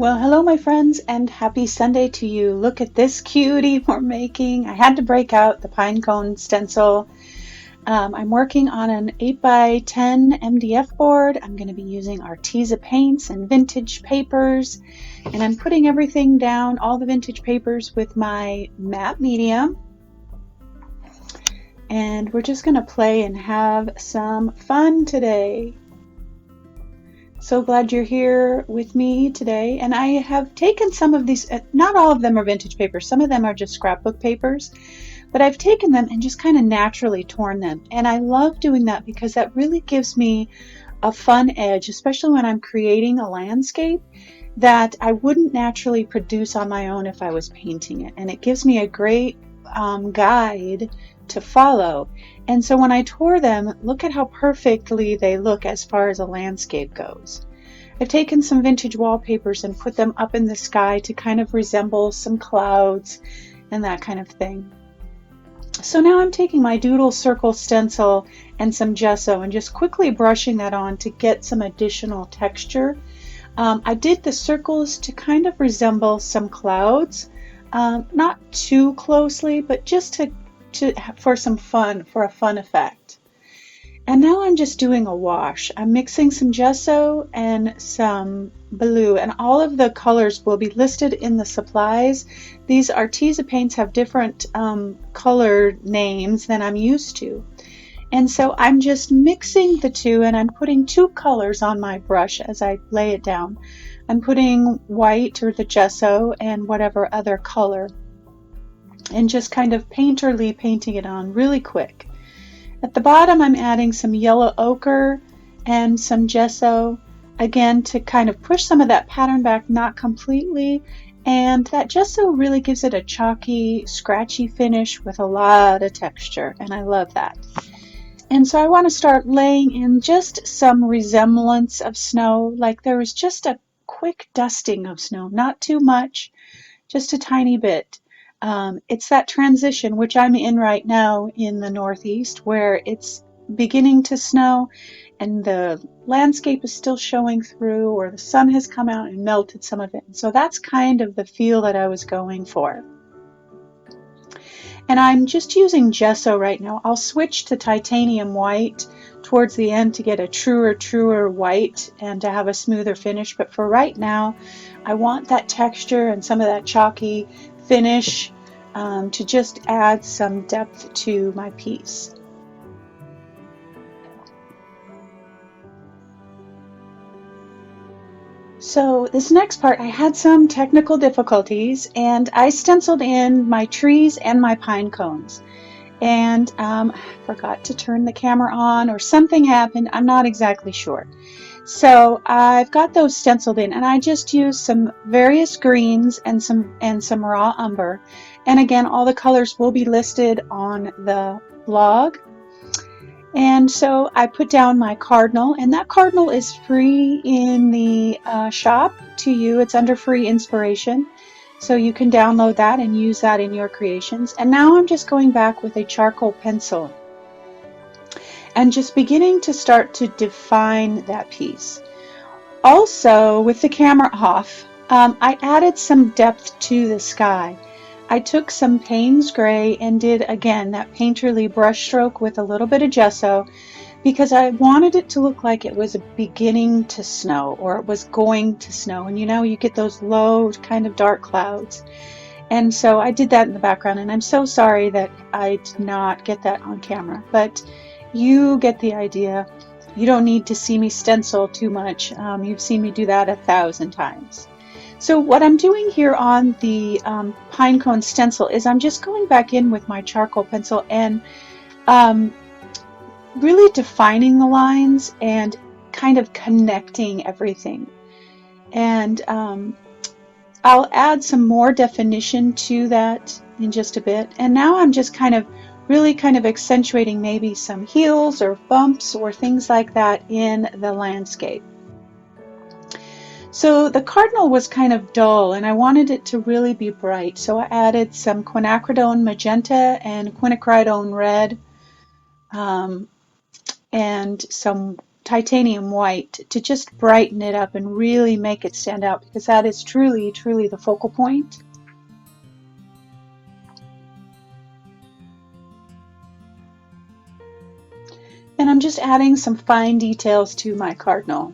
Well, hello, my friends, and happy Sunday to you. Look at this cutie we're making. I had to break out the pine cone stencil. I'm working on an 8 by 10 MDF board. I'm going to be using Arteza paints and vintage papers, and I'm putting everything down, all the vintage papers, with my matte medium. And we're just going to play and have some fun today. So glad you're here with me today. And I have taken some of these, not all of them are vintage papers, some of them are just scrapbook papers, but I've taken them and just kind of naturally torn them. And I love doing that because that really gives me a fun edge, especially when I'm creating a landscape that I wouldn't naturally produce on my own if I was painting it. And it gives me a great guide to follow. And so when I tore them, look at how perfectly they look as far as a landscape goes. I've taken some vintage wallpapers and put them up in the sky to kind of resemble some clouds and that kind of thing. So now I'm taking my doodle circle stencil and some gesso and just quickly brushing that on to get some additional texture. I did the circles to kind of resemble some clouds, not too closely, but just for some fun, for a fun effect. And now I'm just doing a wash. I'm mixing some gesso and some blue, and all of the colors will be listed in the supplies. These Arteza paints have different color names than I'm used to. And so I'm just mixing the two, and I'm putting two colors on my brush as I lay it down. I'm putting white, or the gesso, and whatever other color, and just kind of painterly painting it on really quick. At the bottom, I'm adding some yellow ochre and some gesso, again to kind of push some of that pattern back, not completely. And that gesso really gives it a chalky, scratchy finish with a lot of texture, and I love that. And so I want to start laying in just some resemblance of snow, like there was just a quick dusting of snow, not too much, just a tiny bit. It's that transition, which I'm in right now in the Northeast, where it's beginning to snow and the landscape is still showing through, or the sun has come out and melted some of it. So that's kind of the feel that I was going for. And I'm just using gesso right now. I'll switch to titanium white towards the end to get a truer white and to have a smoother finish. But for right now, I want that texture and some of that chalky finish to just add some depth to my piece. So this next part, I had some technical difficulties, and I stenciled in my trees and my pine cones. And I forgot to turn the camera on, or something happened. I'm not exactly sure. So I've got those stenciled in, and I just used some various greens and some raw umber. And again, all the colors will be listed on the blog. And so I put down my cardinal, and that cardinal is free in the shop to you. It's under free inspiration. So you can download that and use that in your creations. And now I'm just going back with a charcoal pencil and just beginning to start to define that piece. Also, with the camera off, I added some depth to the sky. I took some Payne's Gray and did, again, that painterly brush stroke with a little bit of gesso, because I wanted it to look like it was beginning to snow, or it was going to snow. And you get those low kind of dark clouds. And so I did that in the background, and I'm so sorry that I did not get that on camera, but you get the idea. You don't need to see me stencil too much. You've seen me do that 1,000 times. So what I'm doing here on the pine cone stencil is I'm just going back in with my charcoal pencil and really defining the lines and kind of connecting everything. And I'll add some more definition to that in just a bit. And now I'm just really accentuating maybe some hills or bumps or things like that in the landscape. So the cardinal was kind of dull, and I wanted it to really be bright. So I added some quinacridone magenta and quinacridone red, and some titanium white to just brighten it up and really make it stand out, because that is truly, truly the focal point. And I'm just adding some fine details to my cardinal.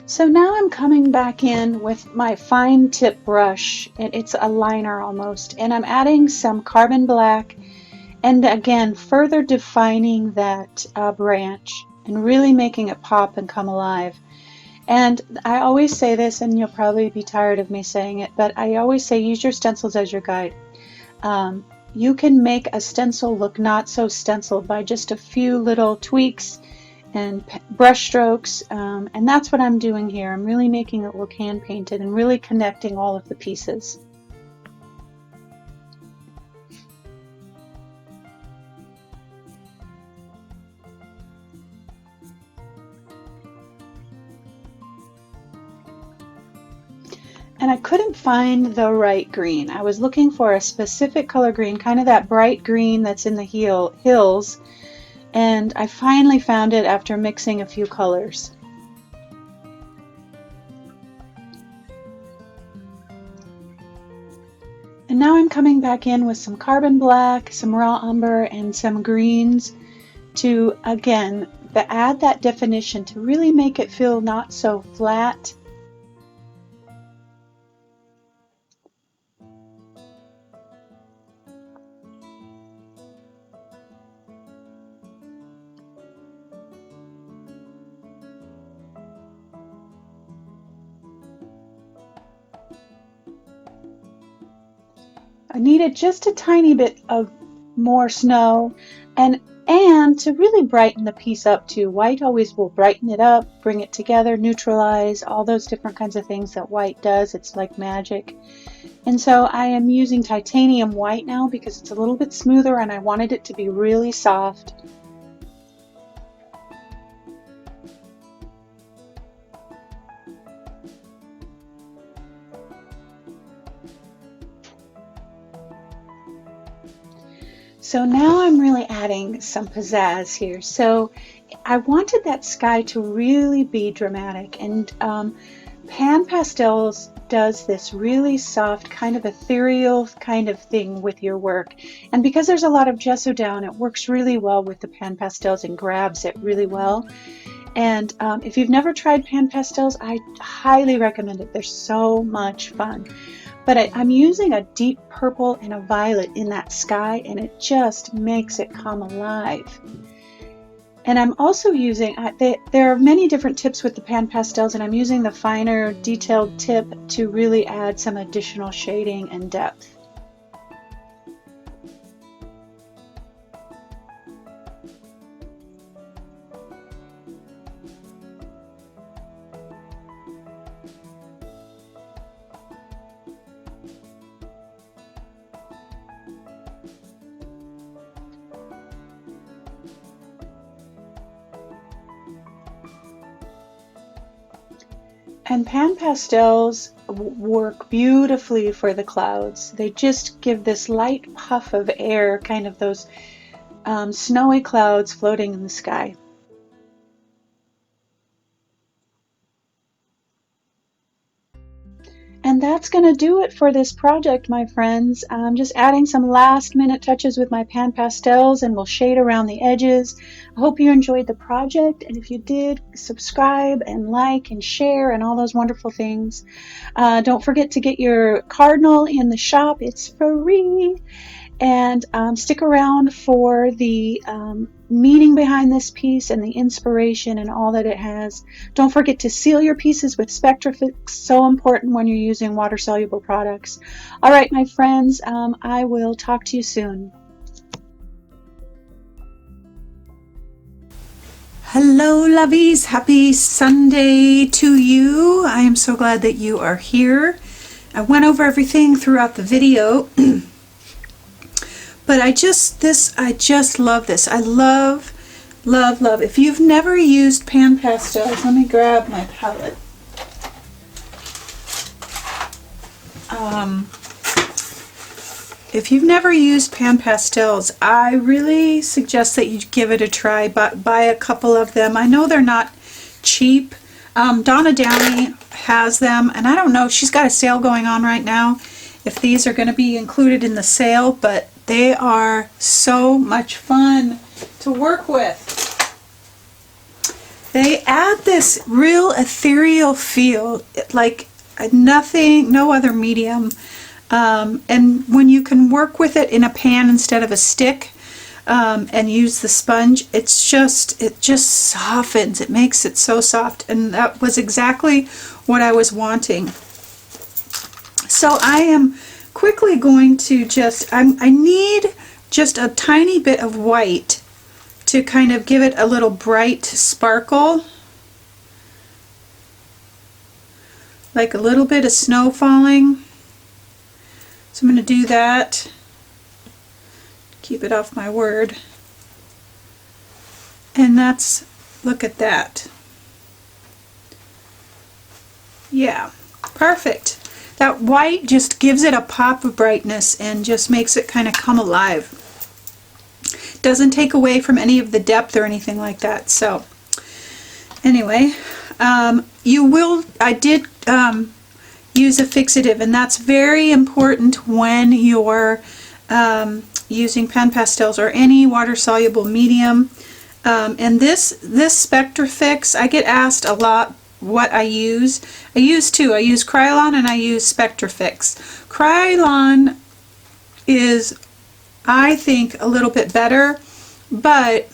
So now I'm coming back in with my fine tip brush, and it's a liner almost, and I'm adding some carbon black, and again further defining that branch and really making it pop and come alive. And I always say this, and you'll probably be tired of me saying it, but I always say use your stencils as your guide. You can make a stencil look not so stenciled by just a few little tweaks and brush strokes, and that's what I'm doing here. I'm really making it look hand painted and really connecting all of the pieces. And I couldn't find the right green. I was looking for a specific color green, kind of that bright green that's in the hills, and I finally found it after mixing a few colors. And now I'm coming back in with some carbon black, some raw umber, and some greens to, again, add that definition to really make it feel not so flat. I needed just a tiny bit of more snow, and to really brighten the piece up too. White always will brighten it up, bring it together, neutralize, all those different kinds of things that white does. It's like magic. And so I am using titanium white now because it's a little bit smoother and I wanted it to be really soft. So now I'm really adding some pizzazz here. So I wanted that sky to really be dramatic, and Pan Pastels does this really soft, kind of ethereal kind of thing with your work. And because there's a lot of gesso down, it works really well with the Pan Pastels and grabs it really well. And if you've never tried Pan Pastels, I highly recommend it. They're so much fun. But I'm using a deep purple and a violet in that sky, and it just makes it come alive. And I'm also using, there are many different tips with the Pan Pastels, and I'm using the finer detailed tip to really add some additional shading and depth. And Pan Pastels work beautifully for the clouds. They just give this light puff of air, kind of those snowy clouds floating in the sky. And that's going to do it for this project, my friends. I'm just adding some last minute touches with my Pan Pastels, and we'll shade around the edges. I hope you enjoyed the project, and if you did, subscribe and like and share and all those wonderful things. Don't forget to get your cardinal in the shop. It's free. And stick around for the meaning behind this piece and the inspiration and all that it has. Don't forget to seal your pieces with Spectrafix, so important when you're using water-soluble products. All right, my friends, I will talk to you soon. Hello lovies, happy Sunday to you. I am so glad that you are here. I went over everything throughout the video, but I just love this. I love. If you've never used pan pastels, let me grab my palette. If you've never used pan pastels, I really suggest that you give it a try. But buy a couple of them. I know they're not cheap. Donna Downey has them, and I don't know, she's got a sale going on right now if these are going to be included in the sale, but they are so much fun to work with. They add this real ethereal feel, like no other medium. And when you can work with it in a pan instead of a stick, and use the sponge, it just softens. It makes it so soft, and that was exactly what I was wanting. So I am quickly going to I need just a tiny bit of white to kind of give it a little bright sparkle, like a little bit of snow falling. So I'm going to do that. Keep it off my word. And look at that. Yeah, perfect. That white just gives it a pop of brightness and just makes it kind of come alive. Doesn't take away from any of the depth or anything like that. So anyway, I did use a fixative, and that's very important when you're using pan pastels or any water-soluble medium. And this Spectrafix, I get asked a lot what I use. I use two. I use Krylon and I use Spectrafix. Krylon is, I think, a little bit better, but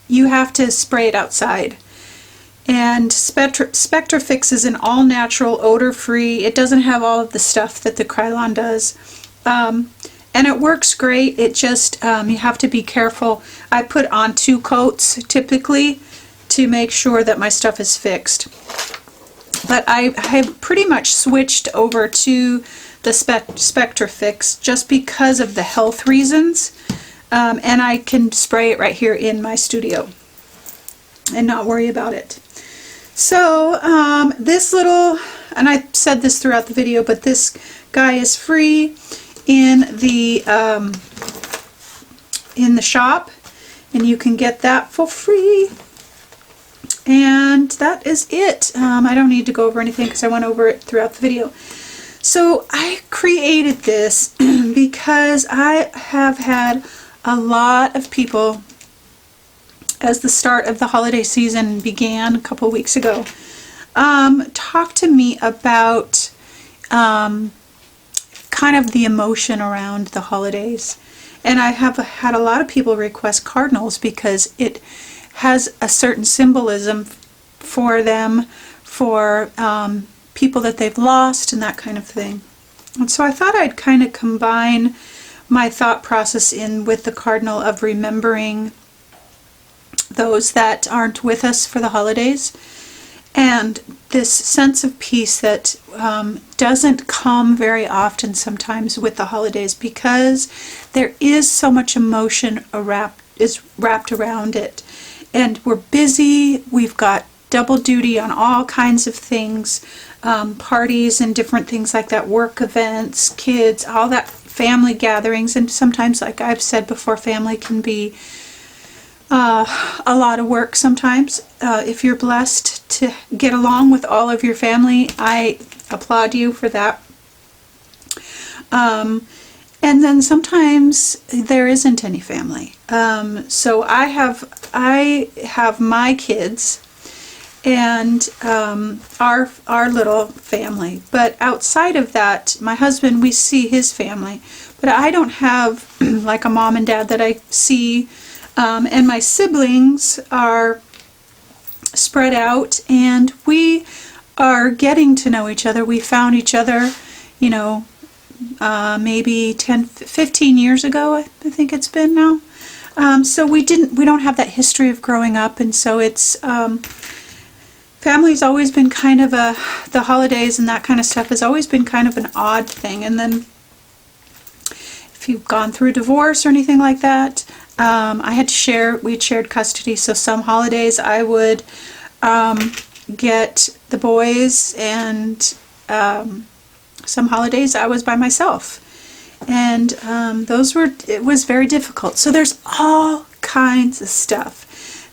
you have to spray it outside. And Spectrafix is an all-natural, odor-free. It doesn't have all of the stuff that the Krylon does. And it works great. It just, you have to be careful. I put on 2 coats typically to make sure that my stuff is fixed. But I have pretty much switched over to the Spectrafix just because of the health reasons. And I can spray it right here in my studio and not worry about it. So this little, and I said this throughout the video, but this guy is free in the shop, and you can get that for free. And that is it. I don't need to go over anything because I went over it throughout the video. So I created this because I have had a lot of people, as the start of the holiday season began a couple weeks ago, talk to me about kind of the emotion around the holidays. And I have had a lot of people request cardinals because it has a certain symbolism for them, for people that they've lost and that kind of thing. And so I thought I'd kind of combine my thought process in with the cardinal of remembering those that aren't with us for the holidays, and this sense of peace that doesn't come very often sometimes with the holidays, because there is so much emotion wrapped around it, and we're busy. We've got double duty on all kinds of things, parties and different things like that, work events, kids, all that, family gatherings. And sometimes, like I've said before, family can be a lot of work sometimes. If you're blessed to get along with all of your family, I applaud you for that. And then sometimes there isn't any family. So I have my kids and our little family. But outside of that, my husband, we see his family. But I don't have like a mom and dad that I see. And my siblings are spread out, and we are getting to know each other. We found each other, maybe 10, 15 years ago, I think it's been now. So we don't have that history of growing up, and so it's family's always been kind of the holidays and that kind of stuff has always been kind of an odd thing. And then if you've gone through a divorce or anything like that, we had shared custody, so some holidays I would get the boys, and some holidays I was by myself. And it was very difficult. So there's all kinds of stuff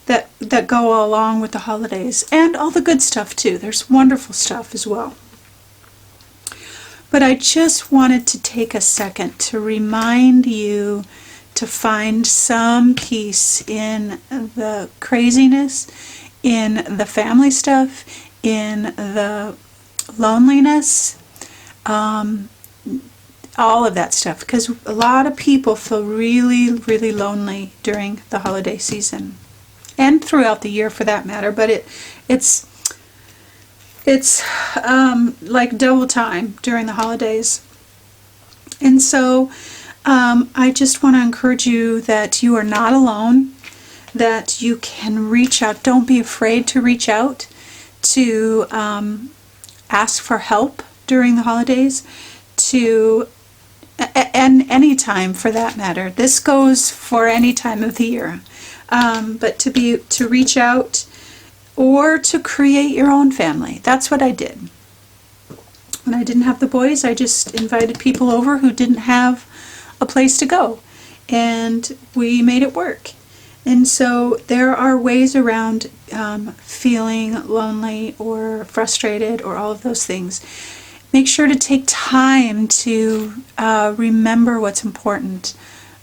that go along with the holidays, and all the good stuff too. There's wonderful stuff as well. But I just wanted to take a second to remind you to find some peace in the craziness, in the family stuff, in the loneliness, all of that stuff, because a lot of people feel really, really lonely during the holiday season, and throughout the year for that matter. But it's like double time during the holidays. And so I just want to encourage you that you are not alone, that you can reach out. Don't be afraid to reach out, to ask for help during the holidays, and any time for that matter. This goes for any time of the year. But to reach out, or to create your own family. That's what I did. When I didn't have the boys, I just invited people over who didn't have a place to go, and we made it work. And so there are ways around feeling lonely or frustrated or all of those things. Make sure to take time to remember what's important.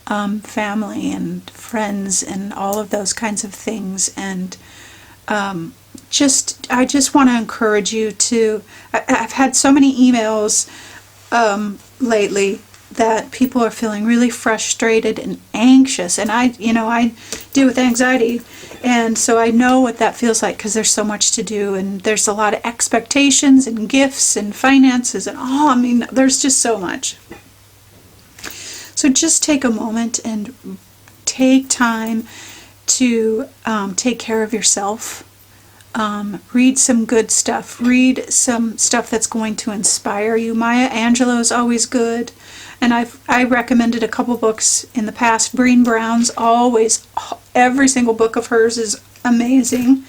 Family and friends and all of those kinds of things. And I just want to encourage you to, I've had so many emails lately that people are feeling really frustrated and anxious, and I deal with anxiety, and so I know what that feels like, because there's so much to do, and there's a lot of expectations and gifts and finances and there's just so much. So just take a moment and take time to take care of yourself. Read some good stuff. Read some stuff that's going to inspire you. Maya Angelou is always good. And I recommended a couple books in the past. Brené Brown's always, every single book of hers is amazing.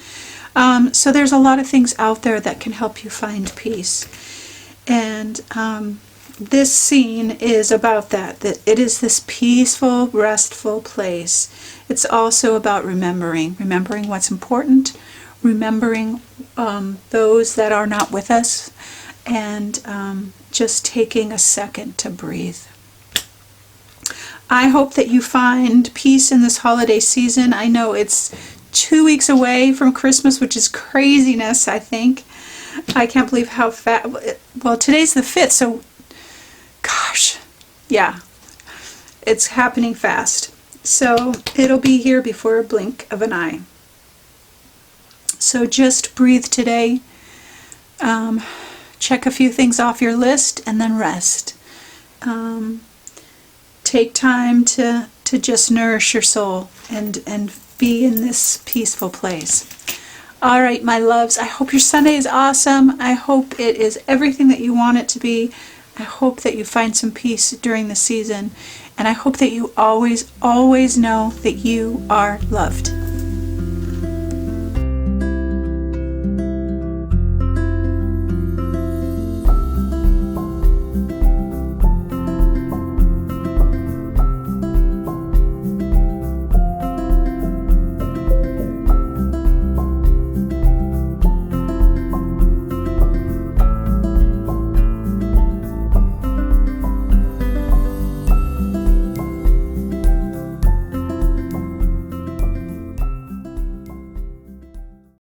So there's a lot of things out there that can help you find peace. And this scene is about that it is this peaceful, restful place. It's also about remembering what's important, remembering those that are not with us, and just taking a second to breathe. I hope that you find peace in this holiday season. I know it's 2 weeks away from Christmas, which is craziness, I think. I can't believe how fast. Well, today's the 5th, so gosh, yeah, it's happening fast. So it'll be here before a blink of an eye. So just breathe today. Check a few things off your list and then rest. Take time to just nourish your soul and be in this peaceful place. All right, my loves, I hope your Sunday is awesome. I hope it is everything that you want it to be. I hope that you find some peace during the season. And I hope that you always, always know that you are loved.